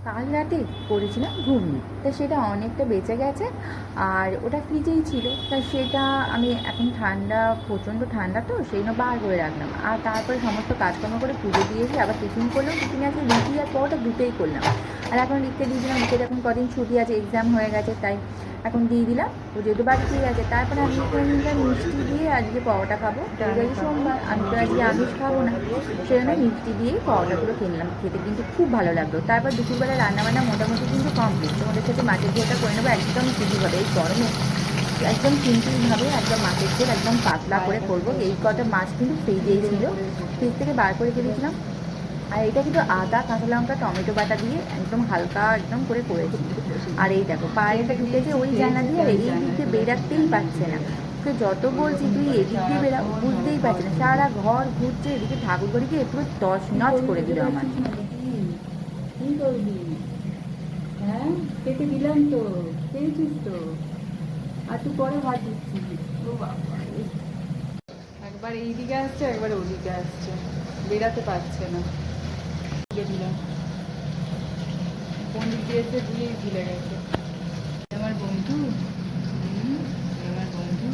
কাল রাতে করেছিলাম ঘুগনি, তা সেটা অনেকটা বেঁচে গেছে আর ওটা ফ্রিজেই ছিল। তা সেটা আমি এখন ঠান্ডা, প্রচণ্ড ঠান্ডা তো সেই জন্য বার করে রাখলাম। আর তারপরে সমস্ত কাজকর্ম করে পুজো দিয়েছি, আবার টিফিন করলাম। টিফিনে আজকে রুটি আর পরোটা দুটোই করলাম। আর এখন লিখতে দিয়ে দিলাম, লিখতে এখন কদিন ছুটি আছে, এক্সাম হয়ে গেছে, তাই এখন দিয়ে দিলাম। ও যেহেতু বাড়িতেই আছে, তারপরে আমি এখানকার মিষ্টি দিয়ে আজকে পরোটা খাবো। যেহেতু আজকে সোমবার, আমি তো আজকে আমিষ খাবো না, সেই জন্য মিষ্টি দিয়েই পরোটাগুলো কিনলাম। খেতে কিন্তু খুব ভালো লাগলো। তারপর দুপুরবেলা রান্নাবান্না মোটামুটি কিন্তু কমপ্লিট। তোমাদের সাথে মাছের ঝোলটা করে নেবো একদম সিম্পলভাবে, এই গরমে একদম সিম্পলভাবে একদম মাছের ঝোল একদম পাতলা করে করবো। এই কটা মাছ কিন্তু ফ্রিজেই ছিল, ফ্রিজ থেকে বার করে ফেলেছিলাম। আর এটা কিন্তু আদা, কাঁচা লঙ্কা, টমেটো বাটা দিয়ে একদম হালকা একদম করে করেছি। আর এই দেখো পায়েটা ঢুকেছে ওই জানলা দিয়ে, আর এই দিক দিয়ে বেরাতেই পারছে না। তো যত বলছি তুই এদিক দিয়ে বেরা, বুঝতেই পারছে না, সারা ঘর ঘুরছে। এদিকে ঠাকুর বাড়িকে পুরো তছ নছ করে দিল আমার। কি করবি? হ্যাঁ, খেতে দিলাম তো, খেয়েছিস তো, আর তুই পরে ভাত দিচ্ছিস। ও বাবা, একবার এইদিকে আসছে একবার ওদিকে আসছে, বেরাতে পারছে না। দিয়ে দিলাম, কোন দিক দিয়ে এসে দিয়েই ভুলে গেছে। আমার বন্ধু, আমার বন্ধু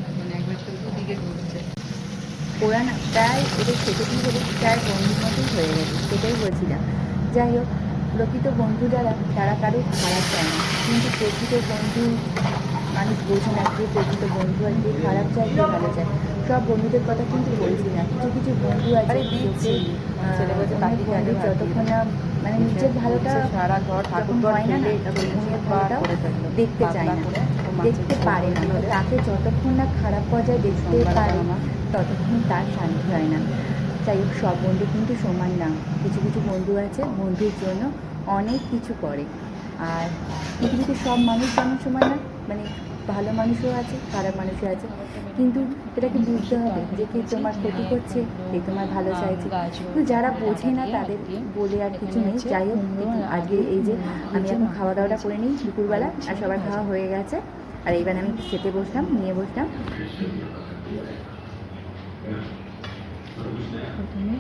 এখন একবার চতুর্দিকে ঘুরছে। ওরা না প্রায় ওদের খেতে দিয়ে বলে প্রায় বন্ধুর মতোই হয়ে গেছে, সেটাই বলছিলাম। যাই হোক, প্রকৃত বন্ধু যারা, তারা কারো খারাপ চায় না, কিন্তু প্রকৃত বন্ধু মানুষ বোঝে না যে প্রকৃত বন্ধু আর কে খারাপ চায় কে ভালো চায়। সব বন্ধুদের কথা কিন্তু বলছি না, কিছু কিছু বন্ধু আছে চোখে অনেক ভালো, যতক্ষণ না মানে নিজের ভালোটা সারা ঘর যখন হয় না না তখন অন্যের ভালোটাও দেখতে চায় না, দেখতে পারে না। তাকে যতক্ষণ না খারাপ পর্যায়ে দেখতে পারে ততক্ষণ তার শান্তি হয় না। যাই হোক, সব বন্ধু কিন্তু সমান না। কিছু কিছু বন্ধু আছে বন্ধুর জন্য অনেক কিছু করে। আর পৃথিবীতে সব মানুষ যেমন সমান না, মানে ভালো মানুষও আছে, খারাপ মানুষও আছে, কিন্তু এটাকে বুঝতে হবে যে কে তোমার ক্ষতি করছে, কে তোমার ভালো চাইছে। কিন্তু যারা বোঝে না তাদের বলে আর কিছু নেই। যাই হোক, আজকে এই যে আমি এখন খাওয়া দাওয়াটা করে নিই দুপুরবেলা, আর সবার খাওয়া হয়ে গেছে। আর এইবার আমি খেতে বসলাম, নিয়ে বসলাম। প্রথমে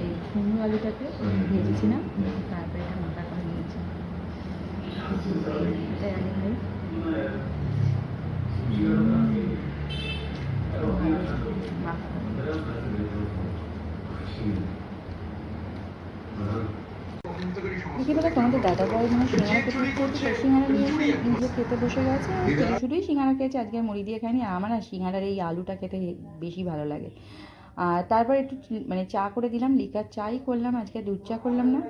এই কুমড়ো আলুটাকে ভেজেছিলাম, তারপরে এটা মাখা করে নিয়েছি। এটাই আগে ভাই বিকেলবেলা তোমাদের দাদা ভাই মানে সিঙ্গারা খেতে খেতে সিঙ্গারা নিয়ে নিজে খেতে বসে গেছে। শুধু শুধুই সিঙ্গারা খেয়েছে, আজকে আর মুড়ি দিয়ে খায়নি। আমার আর সিঙ্গারার এই আলুটা খেতে বেশি ভালো লাগে। আর তারপর একটু মানে চা করে দিলাম, লিকার চাই করলাম, আজকে দুধ চা করলাম না।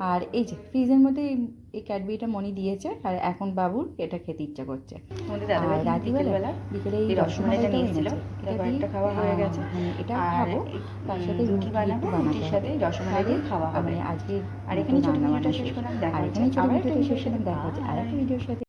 আর এই যে ফ্রিজের মধ্যে এই ক্যাডবেরিটা মনি দিয়েছে, আর এখন বাবুর এটা খেতে ইচ্ছা করছে। আমাদের দাদাভাই রাত্রিবেলা বিকেলে এই রসমালাইটা নিয়েছিল, এটা একটা খাওয়া হয়ে গেছে। মানে এটা খাবো, তার সাথে রুটি বানাবো, রুটির সাথে রসমালাই দিয়ে খাওয়া হবে। মানে আজকে আর এখানে ছোটো ভিডিওটা শেষ করলাম, দেখা হচ্ছে আবার একটা ভিডিওর সাথে, দেখা হচ্ছে আর একটা ভিডিওর সাথে।